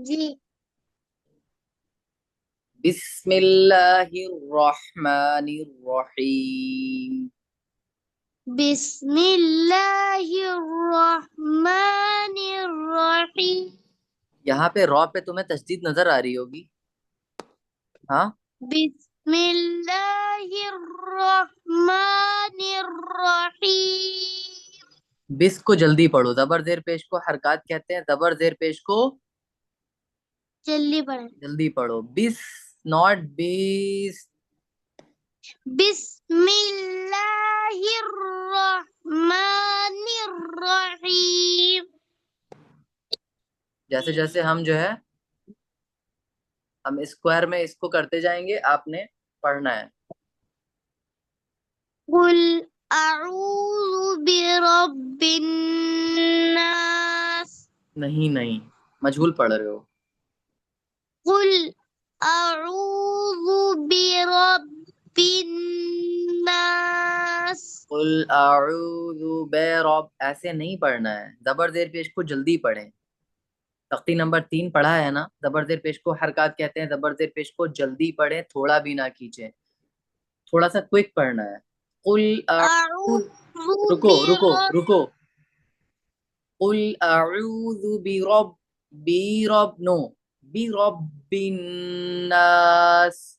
جی बिस्मिल्लाहिर रहमानिर रहीम। बिस्मिल्लाहिर्रहमानिर्रहीम। यहाँ पे रॉ पे तुम्हें तशदीद नजर आ रही होगी। हाँ, बिस्मिल्लाहिर्रहमानिर्रहीम। बिस को जल्दी पढ़ो, जबर जेर पेश को हरकत कहते हैं, जबर जेर पेश को जल्दी पढ़ें। जल्दी पढ़ो। बिस, नॉट बीस। बिस्मिल्लाहिर्रहमानिर्रहीम। जैसे जैसे हम जो है हम स्क्वायर में इसको करते जाएंगे, आपने पढ़ना है। कुल अऊज़ु बिरब्बिन नास। नहीं नहीं, मजहूल पढ़ रहे हो। कुल अऊज़ु बिरब्बिन नास। कुल अऊज़ु बिरब, ऐसे नहीं पढ़ना है, जबर जेर पेश को जल्दी पढ़ें। तख्ती नंबर 3 पढ़ा है ना, जबर जेर पेश को हरकत कहते हैं, जबर जेर पेश को जल्दी पढ़ें, थोड़ा भी ना खींचे, थोड़ा सा क्विक पढ़ना है। कुल अऊज़ु, अऊज़ु रुको रुको बिरब रुको। कुल अऊज़ु बिरब, बिरब नो, बिरब्बिन नास।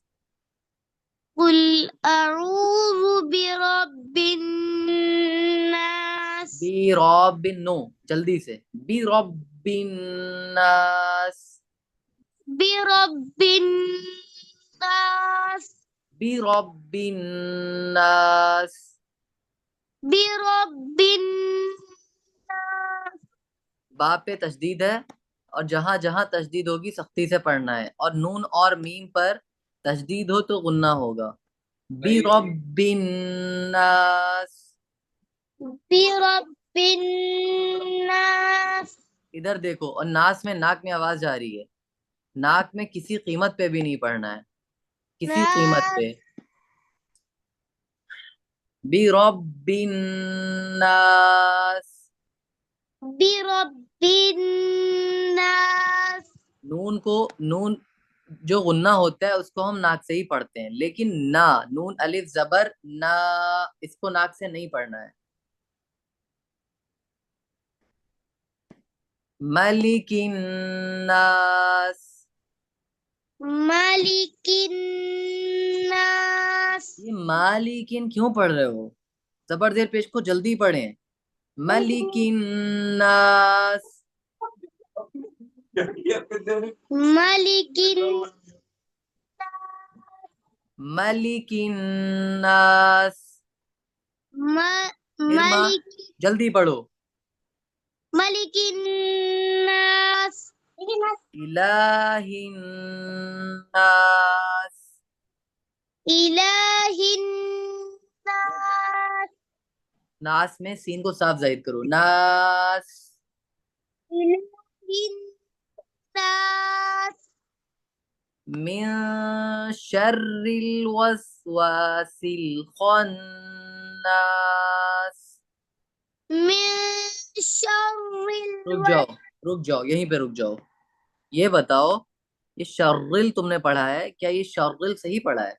कुल अऊज़ु बिरब्बिन नास। बिरब्बिन नो, जल्दी से, बिरब्बिन नास, बिरब्बिन नास। बिरब्बिन नास। बिरब्बिन नास। बा पे तशदीद है, और जहां जहां तशदीद होगी सख्ती से पढ़ना है, और नून और मीम पर तशदीद हो तो गुन्ना होगा। बी रब्बिन नास। बिरब्बिन नास। इधर देखो, और नास में नाक में आवाज जा रही है, नाक में किसी कीमत पे भी नहीं पढ़ना है, किसी कीमत नास। पे। बी रब्बिन नास। बिरब्बिन नास। नून को, नून जो गुन्ना होता है उसको हम नाक से ही पढ़ते हैं, लेकिन ना, नून अलिफ जबर ना, इसको नाक से नहीं पढ़ना है। मलिकिन नास। मालिकिन नास। ये मालिकिन क्यों पढ़ रहे हो? जबर जेर पेश को जल्दी पढ़ें। मलिकिन नास। मालिकिन मलिकिन नास। फिर माँ, मालिक जल्दी पढ़ो। मालिकिन नास। इलाहिन नास। इलाहिन नास। नास में सीन को साफ जाहिर करो, नास। इलाहिन नास। मिन शर्रिल वसवासिल खन्नास। मिन शर्रिल रुक जाओ, रुक जाओ, यहीं पे रुक जाओ। ये बताओ, ये शर्रिल तुमने पढ़ा है, क्या ये शर्रिल सही पढ़ा है?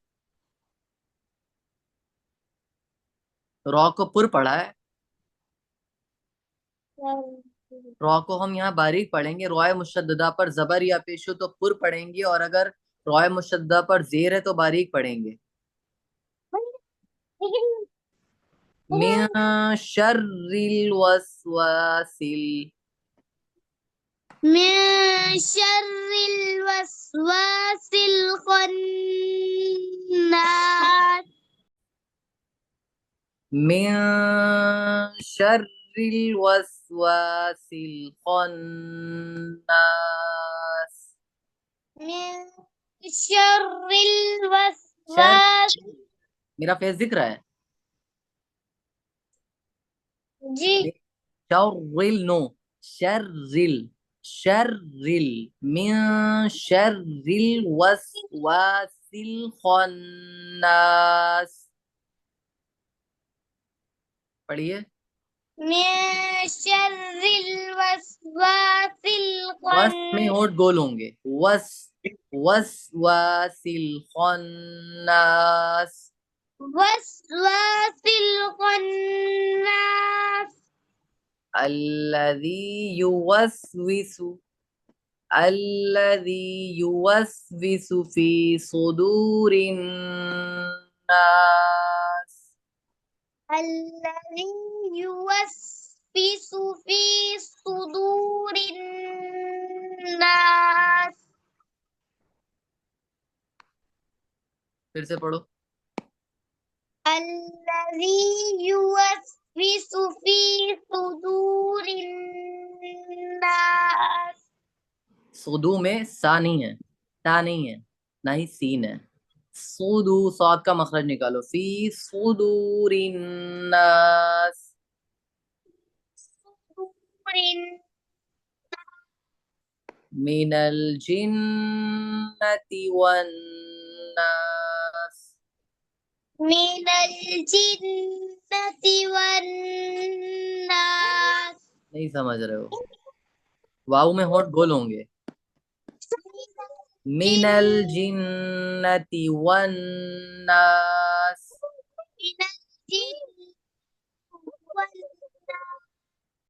रॉ को पुर पढ़ा है। रॉ को हम यहाँ बारीक पढ़ेंगे, रॉय मुशद्ददा पर जबर या पेश हो तो पुर पढ़ेंगे, और अगर रॉय मुशद्ददा पर जेर है तो बारीक पढ़ेंगे। मिन शर्रिल वसवासिल, मिन शर्रिल वसवासिल खन्नास। मिन शर्रिल वसवासिल खन्नास। मिन शर्रिल शर, वसवास। मेरा फेस दिख रहा है? जी शर्रिल नो, शर्रिल, शर्रिल, मिन शर्रिल वसवासिल खन्नास। पढ़िए। من شر الوسواس وس میں ہوٹ گول ہوں گے. وسواسل خناس. وسواس الخناس الذي يوسوس في صدور الناس. الذي يوسوس في صدور الناس. پھر سے پڑھو. الذي يوسوس في صدور الناس. صدو میں سا نہیں ہے، تا نہیں ہے، نہ ہی سین ہے. صدو صاد کا مخرج نکالو. فی صدور الناس. صدور من الجنة والناس. من الجنة والناس. نہیں سمجھ رہے ہو، واو میں ہوٹ گول ہوں گے. من الجنة والناس. من الجنة